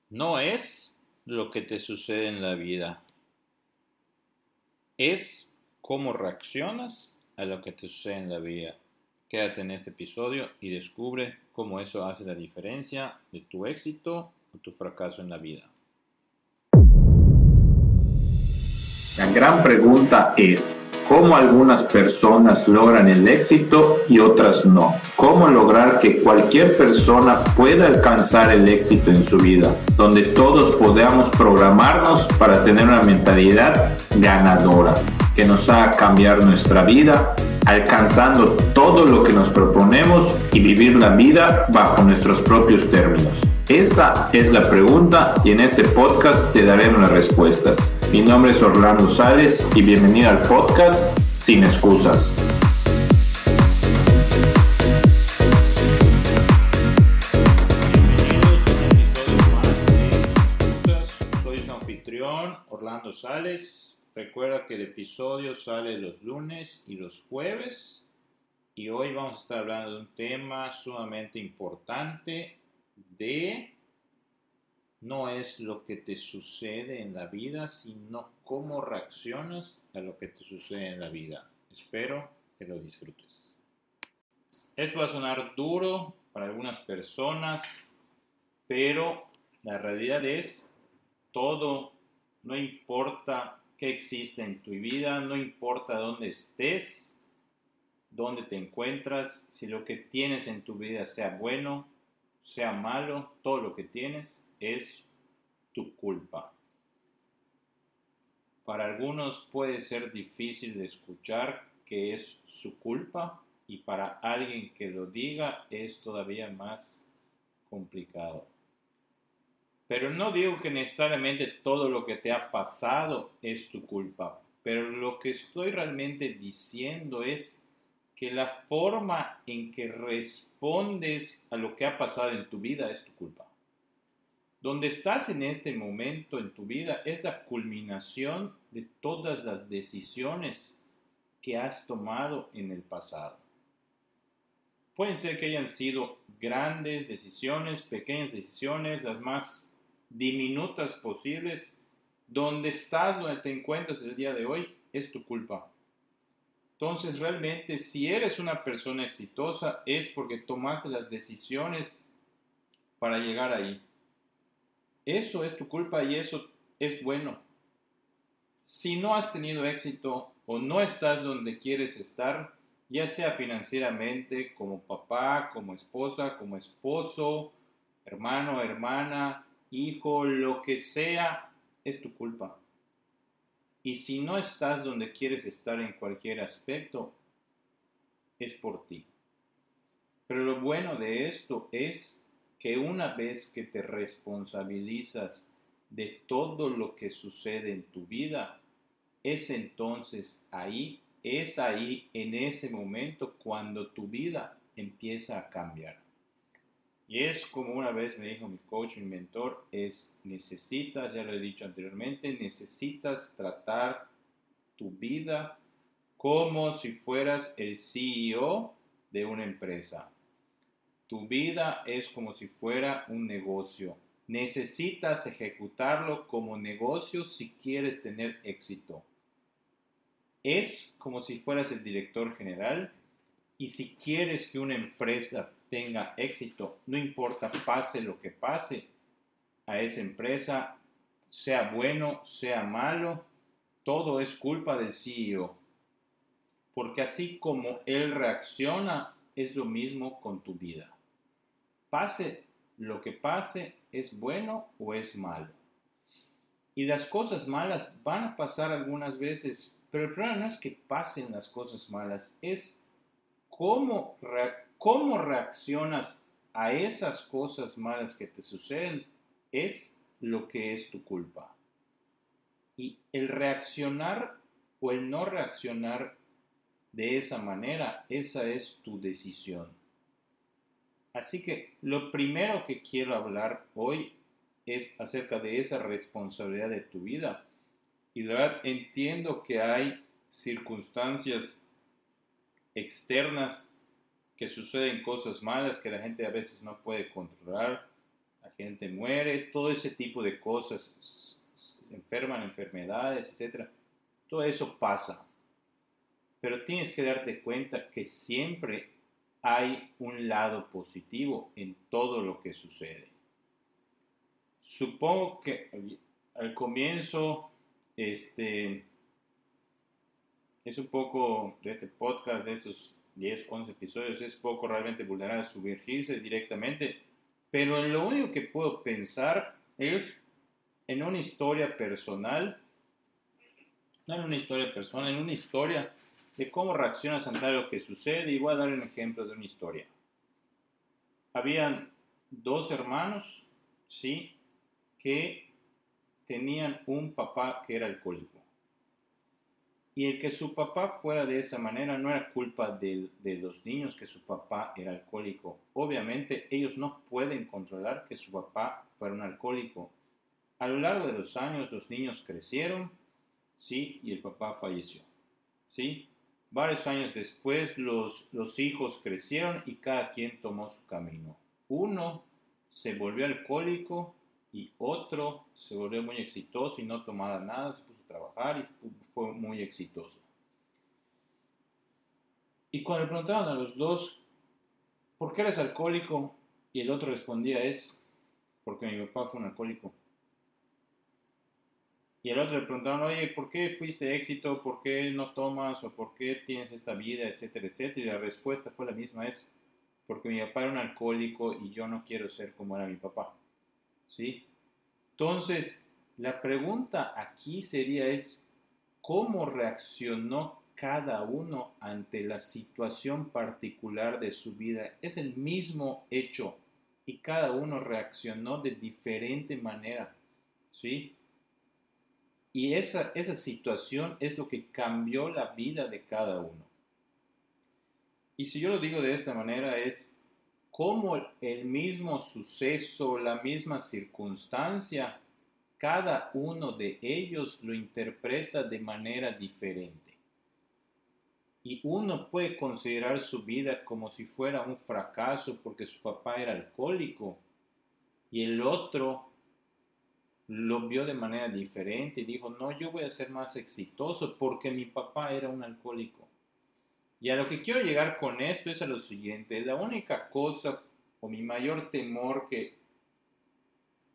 No es lo que te sucede en la vida, es cómo reaccionas a lo que te sucede en la vida. Quédate en este episodio y descubre cómo eso hace la diferencia de tu éxito o tu fracaso en la vida. La gran pregunta es, ¿cómo algunas personas logran el éxito y otras no? ¿Cómo lograr que cualquier persona pueda alcanzar el éxito en su vida? Donde todos podamos programarnos para tener una mentalidad ganadora, que nos haga cambiar nuestra vida, alcanzando todo lo que nos proponemos y vivir la vida bajo nuestros propios términos. Esa es la pregunta y en este podcast te daremos las respuestas. Mi nombre es Orlando Sales y bienvenido al podcast Sin Excusas. Bienvenidos a un episodio más de Sin Excusas. Soy su anfitrión, Orlando Sales. Recuerda que el episodio sale los lunes y los jueves. Y hoy vamos a estar hablando de un tema sumamente importante no es lo que te sucede en la vida, sino cómo reaccionas a lo que te sucede en la vida. Espero que lo disfrutes. Esto va a sonar duro para algunas personas, pero la realidad es todo, no importa qué existe en tu vida, no importa dónde estés, dónde te encuentras, si lo que tienes en tu vida sea bueno, sea malo, todo lo que tienes es tu culpa. Para algunos puede ser difícil de escuchar que es su culpa y para alguien que lo diga es todavía más complicado. Pero no digo que necesariamente todo lo que te ha pasado es tu culpa, pero lo que estoy realmente diciendo es que la forma en que respondes a lo que ha pasado en tu vida es tu culpa. Donde estás en este momento en tu vida es la culminación de todas las decisiones que has tomado en el pasado. Pueden ser que hayan sido grandes decisiones, pequeñas decisiones, las más diminutas posibles. Donde estás, donde te encuentras el día de hoy, es tu culpa. Entonces, realmente, si eres una persona exitosa, es porque tomaste las decisiones para llegar ahí. Eso es tu culpa y eso es bueno. Si no has tenido éxito o no estás donde quieres estar, ya sea financieramente, como papá, como esposa, como esposo, hermano, hermana, hijo, lo que sea, es tu culpa. Y si no estás donde quieres estar en cualquier aspecto, es por ti. Pero lo bueno de esto es que una vez que te responsabilizas de todo lo que sucede en tu vida, es entonces ahí, en ese momento, cuando tu vida empieza a cambiar. Y es como una vez me dijo mi coach, mi mentor, necesitas, ya lo he dicho anteriormente, necesitas tratar tu vida como si fueras el CEO de una empresa. Tu vida es como si fuera un negocio. Necesitas ejecutarlo como negocio si quieres tener éxito. Es como si fueras el director general y si quieres que una empresa tenga éxito, no importa pase lo que pase a esa empresa, sea bueno, sea malo, todo es culpa del CEO. Porque así como él reacciona, es lo mismo con tu vida. Pase lo que pase, es bueno o es malo. Y las cosas malas van a pasar algunas veces, pero el problema no es que pasen las cosas malas, es cómo reaccionas a esas cosas malas que te suceden, es lo que es tu culpa. Y el reaccionar o el no reaccionar de esa manera, esa es tu decisión. Así que lo primero que quiero hablar hoy es acerca de esa responsabilidad de tu vida. Y de verdad entiendo que hay circunstancias externas que suceden, cosas malas que la gente a veces no puede controlar. gente muere, todo ese tipo de cosas, se enferman, enfermedades, etc. Todo eso pasa. Pero tienes que darte cuenta que siempre hay un lado positivo en todo lo que sucede. Supongo que al comienzo, es un poco de este podcast, de estos 10, 11 episodios, es poco realmente vulnerable sumergirse directamente, pero en lo único que puedo pensar es en una historia personal, no en una historia personal, en una historia de cómo reaccionas ante lo que sucede, y voy a dar un ejemplo de una historia. Habían dos hermanos, ¿sí?, que tenían un papá que era alcohólico. Y el que su papá fuera de esa manera no era culpa de los niños que su papá era alcohólico. Obviamente ellos no pueden controlar que su papá fuera un alcohólico. A lo largo de los años los niños crecieron, ¿sí?, y el papá falleció, ¿sí? Varios años después los hijos crecieron y cada quien tomó su camino. Uno se volvió alcohólico y otro se volvió muy exitoso y no tomaba nada, se puso a trabajar y fue muy exitoso. Y cuando le preguntaban a los dos, ¿por qué eres alcohólico? Y el otro respondía, es porque mi papá fue un alcohólico. Y el otro le preguntaron, oye, ¿por qué fuiste éxito? ¿Por qué no tomas? ¿O por qué tienes esta vida? Etcétera, etcétera. Y la respuesta fue la misma, es porque mi papá era un alcohólico y yo no quiero ser como era mi papá, ¿sí? Entonces, la pregunta aquí sería es, ¿cómo reaccionó cada uno ante la situación particular de su vida? Es el mismo hecho y cada uno reaccionó de diferente manera, ¿sí? Y esa situación es lo que cambió la vida de cada uno. Y si yo lo digo de esta manera es cómo el mismo suceso, la misma circunstancia, cada uno de ellos lo interpreta de manera diferente. Y uno puede considerar su vida como si fuera un fracaso porque su papá era alcohólico y el otro lo vio de manera diferente y dijo, no, yo voy a ser más exitoso porque mi papá era un alcohólico. Y a lo que quiero llegar con esto es a lo siguiente, la única cosa o mi mayor temor que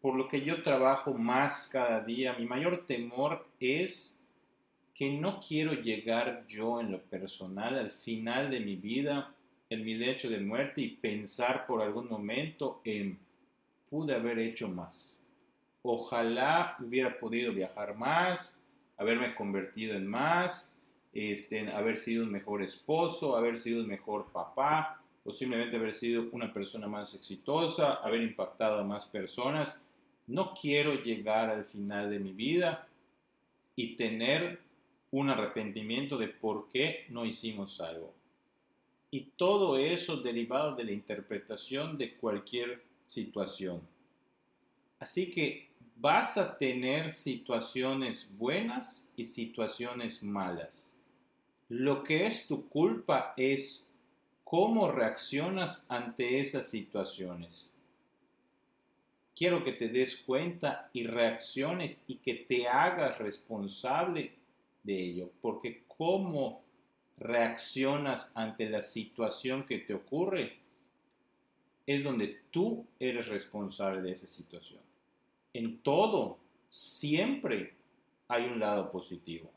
por lo que yo trabajo más cada día, mi mayor temor es que no quiero llegar yo en lo personal al final de mi vida, en mi lecho de muerte y pensar por algún momento en pude haber hecho más. Ojalá hubiera podido viajar más, haberme convertido en más, haber sido un mejor esposo, haber sido un mejor papá, o simplemente haber sido una persona más exitosa, haber impactado a más personas. No quiero llegar al final de mi vida y tener un arrepentimiento de por qué no hicimos algo. Y todo eso derivado de la interpretación de cualquier situación. Así que vas a tener situaciones buenas y situaciones malas. Lo que es tu culpa es cómo reaccionas ante esas situaciones. Quiero que te des cuenta y reacciones y que te hagas responsable de ello, porque cómo reaccionas ante la situación que te ocurre es donde tú eres responsable de esa situación. En todo, siempre hay un lado positivo.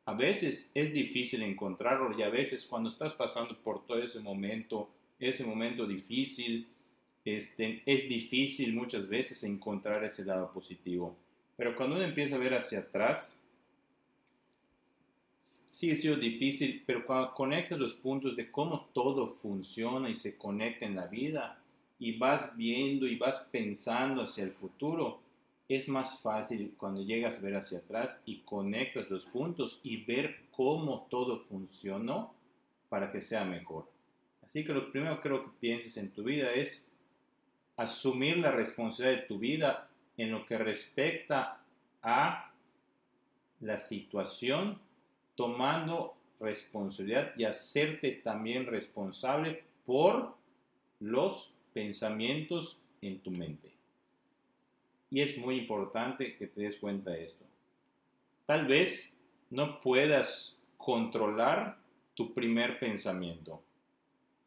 A veces es difícil encontrarlo y a veces cuando estás pasando por todo ese momento difícil, es difícil muchas veces encontrar ese lado positivo. Pero cuando uno empieza a ver hacia atrás, sí ha sido difícil, pero cuando conectas los puntos de cómo todo funciona y se conecta en la vida y vas viendo y vas pensando hacia el futuro, es más fácil cuando llegas a ver hacia atrás y conectas los puntos y ver cómo todo funcionó para que sea mejor. Así que lo primero que creo que pienses en tu vida es asumir la responsabilidad de tu vida en lo que respecta a la situación, tomando responsabilidad y hacerte también responsable por los pensamientos en tu mente. Y es muy importante que te des cuenta de esto. Tal vez no puedas controlar tu primer pensamiento,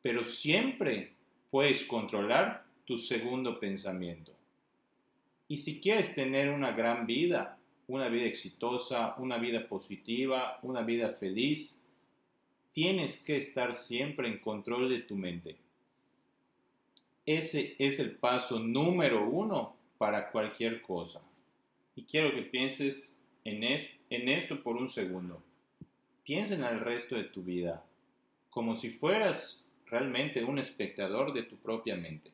pero siempre puedes controlar tu segundo pensamiento. Y si quieres tener una gran vida, una vida exitosa, una vida positiva, una vida feliz, tienes que estar siempre en control de tu mente. Ese es el paso número 1 para cualquier cosa. Y quiero que pienses en esto por un segundo. Piensa en el resto de tu vida, como si fueras realmente un espectador de tu propia mente.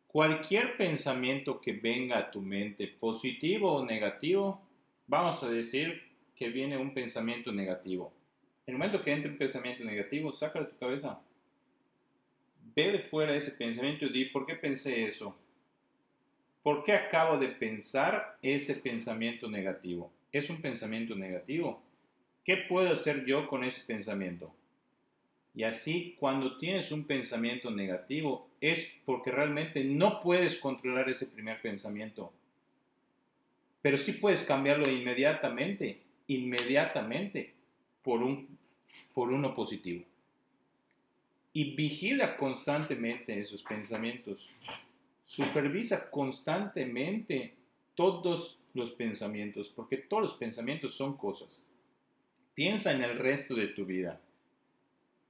Cualquier pensamiento que venga a tu mente, positivo o negativo, vamos a decir que viene un pensamiento negativo. En el momento que entre un pensamiento negativo, sácalo de tu cabeza. Ve de fuera ese pensamiento y di, ¿por qué pensé eso? ¿Por qué acabo de pensar ese pensamiento negativo? ¿Es un pensamiento negativo? ¿Qué puedo hacer yo con ese pensamiento? Y así, cuando tienes un pensamiento negativo, es porque realmente no puedes controlar ese primer pensamiento. Pero sí puedes cambiarlo inmediatamente, por uno positivo. Y vigila constantemente esos pensamientos. Supervisa constantemente todos los pensamientos, porque todos los pensamientos son cosas. Piensa en el resto de tu vida.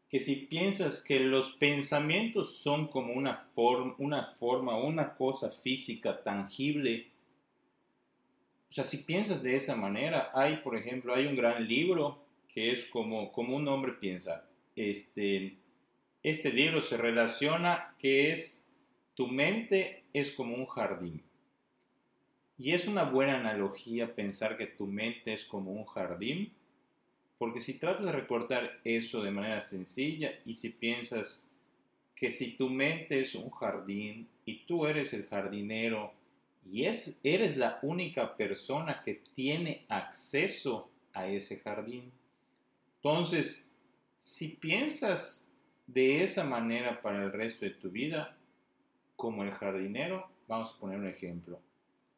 Que si piensas que los pensamientos son como una forma, una cosa física, tangible, o sea, si piensas de esa manera, por ejemplo, hay un gran libro que es como un hombre piensa. Este libro se relaciona que tu mente es como un jardín. Y es una buena analogía pensar que tu mente es como un jardín, porque si tratas de recordar eso de manera sencilla y si piensas que si tu mente es un jardín y tú eres el jardinero y eres la única persona que tiene acceso a ese jardín. Entonces, si piensas de esa manera para el resto de tu vida, como el jardinero, vamos a poner un ejemplo.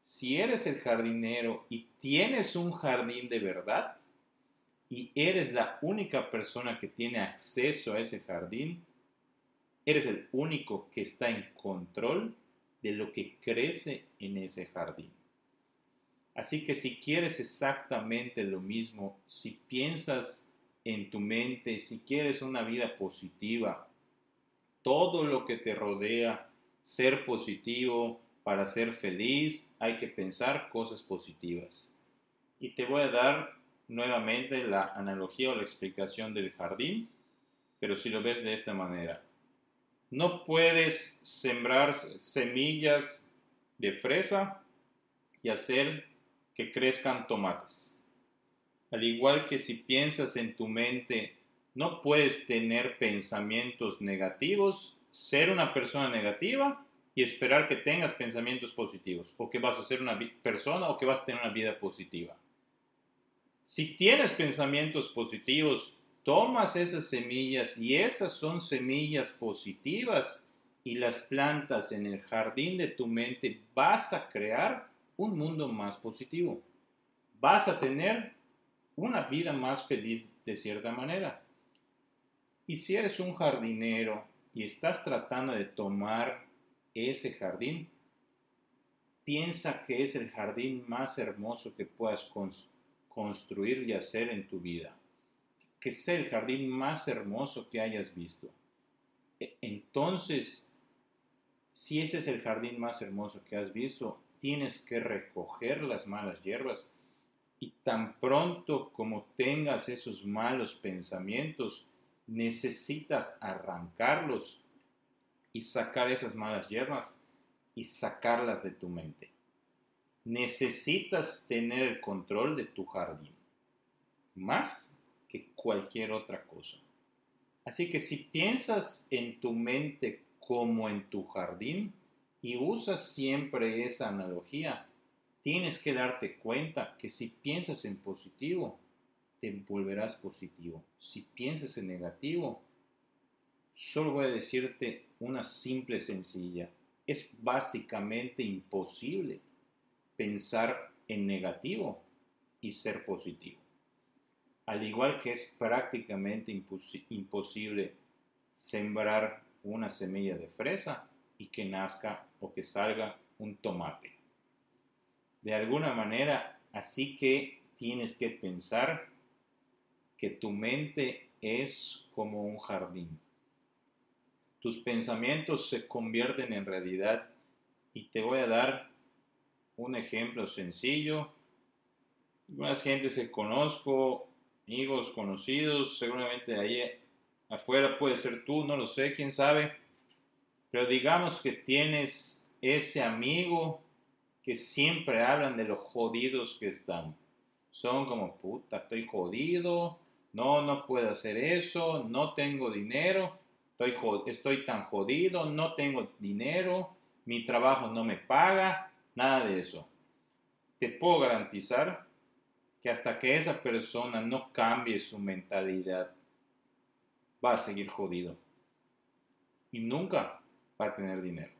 Si eres el jardinero y tienes un jardín de verdad y eres la única persona que tiene acceso a ese jardín, eres el único que está en control de lo que crece en ese jardín. Así que si quieres exactamente lo mismo, si piensas en tu mente, si quieres una vida positiva, todo lo que te rodea, ser positivo, para ser feliz hay que pensar cosas positivas. Y te voy a dar nuevamente la analogía o la explicación del jardín, pero si lo ves de esta manera. No puedes sembrar semillas de fresa y hacer que crezcan tomates. Al igual que si piensas en tu mente, no puedes tener pensamientos negativos, ser una persona negativa y esperar que tengas pensamientos positivos, o que vas a ser una persona o que vas a tener una vida positiva. Si tienes pensamientos positivos, tomas esas semillas y esas son semillas positivas y las plantas en el jardín de tu mente, vas a crear un mundo más positivo. Vas a tener una vida más feliz de cierta manera. Y si eres un jardinero y estás tratando de tomar ese jardín, piensa que es el jardín más hermoso que puedas construir y hacer en tu vida. Que sea el jardín más hermoso que hayas visto. Entonces, si ese es el jardín más hermoso que has visto, tienes que recoger las malas hierbas y tan pronto como tengas esos malos pensamientos, necesitas arrancarlos y sacar esas malas hierbas y sacarlas de tu mente. Necesitas tener el control de tu jardín, más que cualquier otra cosa. Así que si piensas en tu mente como en tu jardín y usas siempre esa analogía, tienes que darte cuenta que si piensas en positivo, te volverás positivo. Si piensas en negativo, solo voy a decirte una simple sencilla. Es básicamente imposible pensar en negativo y ser positivo. Al igual que es prácticamente imposible sembrar una semilla de fresa y que nazca o que salga un tomate. De alguna manera, así que tienes que pensar que tu mente es como un jardín. Tus pensamientos se convierten en realidad y te voy a dar un ejemplo sencillo. Algunas gentes que conozco, amigos, conocidos, seguramente ahí afuera puede ser tú, no lo sé, quién sabe. Pero digamos que tienes ese amigo que siempre hablan de lo jodidos que están. Son como, puta, estoy jodido, no puedo hacer eso, no tengo dinero, estoy tan jodido, no tengo dinero, mi trabajo no me paga, nada de eso. Te puedo garantizar que hasta que esa persona no cambie su mentalidad, va a seguir jodido y nunca va a tener dinero.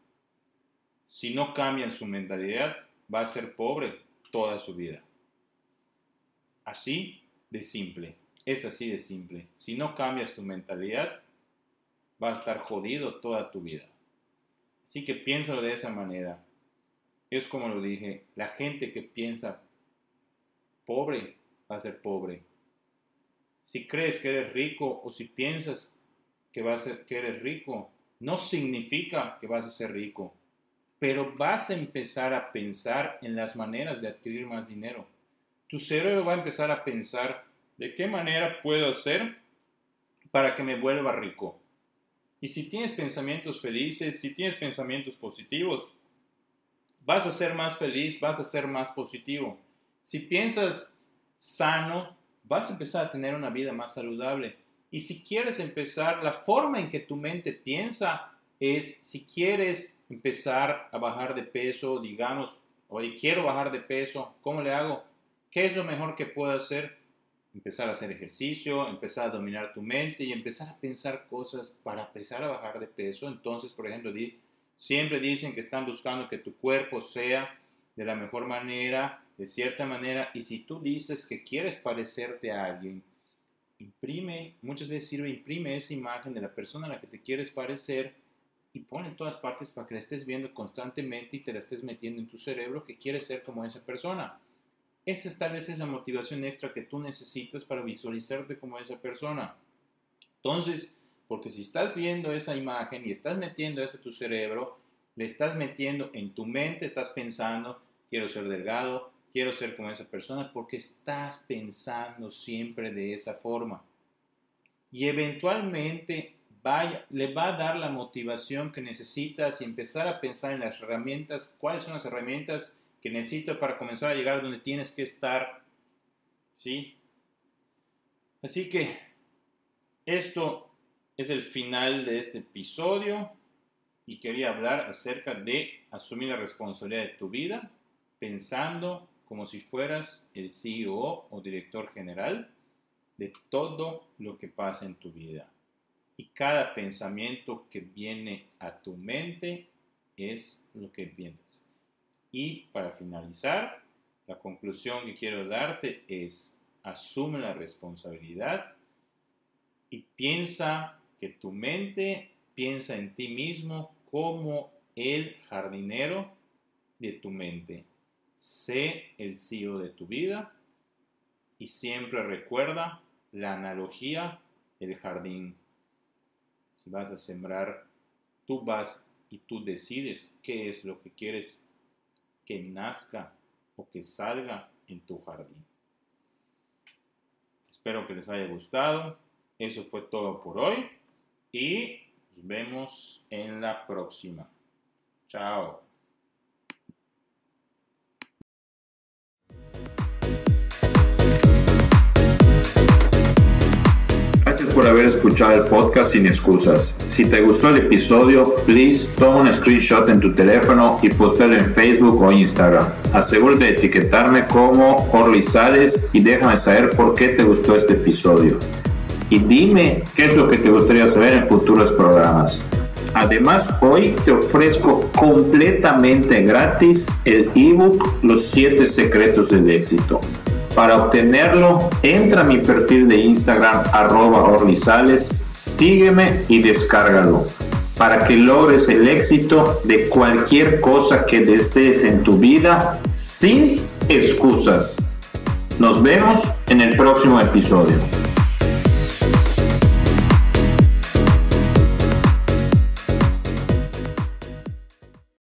Si no cambian su mentalidad, va a ser pobre toda su vida. Así de simple, es así de simple. Si no cambias tu mentalidad, vas a estar jodido toda tu vida. Así que piénsalo de esa manera. Es como lo dije, la gente que piensa pobre va a ser pobre. Si crees que eres rico o si piensas que eres rico, no significa que vas a ser rico, pero vas a empezar a pensar en las maneras de adquirir más dinero. Tu cerebro va a empezar a pensar de qué manera puedo hacer para que me vuelva rico. Y si tienes pensamientos felices, si tienes pensamientos positivos, vas a ser más feliz, vas a ser más positivo. Si piensas sano, vas a empezar a tener una vida más saludable. Y si quieres empezar, la forma en que tu mente piensa es, si quieres empezar a bajar de peso, digamos, oye, quiero bajar de peso, ¿cómo le hago? ¿Qué es lo mejor que puedo hacer? Empezar a hacer ejercicio, empezar a dominar tu mente y empezar a pensar cosas para empezar a bajar de peso. Entonces, por ejemplo, siempre dicen que están buscando que tu cuerpo sea de la mejor manera, de cierta manera, y si tú dices que quieres parecerte a alguien, muchas veces imprime esa imagen de la persona a la que te quieres parecer y pon en todas partes para que la estés viendo constantemente y te la estés metiendo en tu cerebro que quieres ser como esa persona. Esa es tal vez esa motivación extra que tú necesitas para visualizarte como esa persona. Entonces, porque si estás viendo esa imagen y estás metiendo eso a tu cerebro, le estás metiendo en tu mente, estás pensando, quiero ser delgado, quiero ser como esa persona, porque estás pensando siempre de esa forma. Y eventualmente le va a dar la motivación que necesitas y empezar a pensar en las herramientas, cuáles son las herramientas que necesito para comenzar a llegar donde tienes que estar, ¿sí? Así que esto es el final de este episodio y quería hablar acerca de asumir la responsabilidad de tu vida, pensando como si fueras el CEO o director general de todo lo que pasa en tu vida. Y cada pensamiento que viene a tu mente es lo que piensas. Y para finalizar, la conclusión que quiero darte es: asume la responsabilidad y piensa que tu mente piensa en ti mismo como el jardinero de tu mente. Sé el CEO de tu vida y siempre recuerda la analogía del jardín. Si vas a sembrar, tú vas y tú decides qué es lo que quieres que nazca o que salga en tu jardín. Espero que les haya gustado. Eso fue todo por hoy y nos vemos en la próxima. Chao. Gracias por haber escuchado el podcast Sin Excusas. Si te gustó el episodio, please toma un screenshot en tu teléfono y postalo en Facebook o Instagram. Asegúrate de etiquetarme como Orly Sales y déjame saber por qué te gustó este episodio. Y dime qué es lo que te gustaría saber en futuros programas. Además, hoy te ofrezco completamente gratis el ebook Los 7 secretos del éxito. Para obtenerlo, entra a mi perfil de Instagram @orlizales, sígueme y descárgalo para que logres el éxito de cualquier cosa que desees en tu vida sin excusas. Nos vemos en el próximo episodio.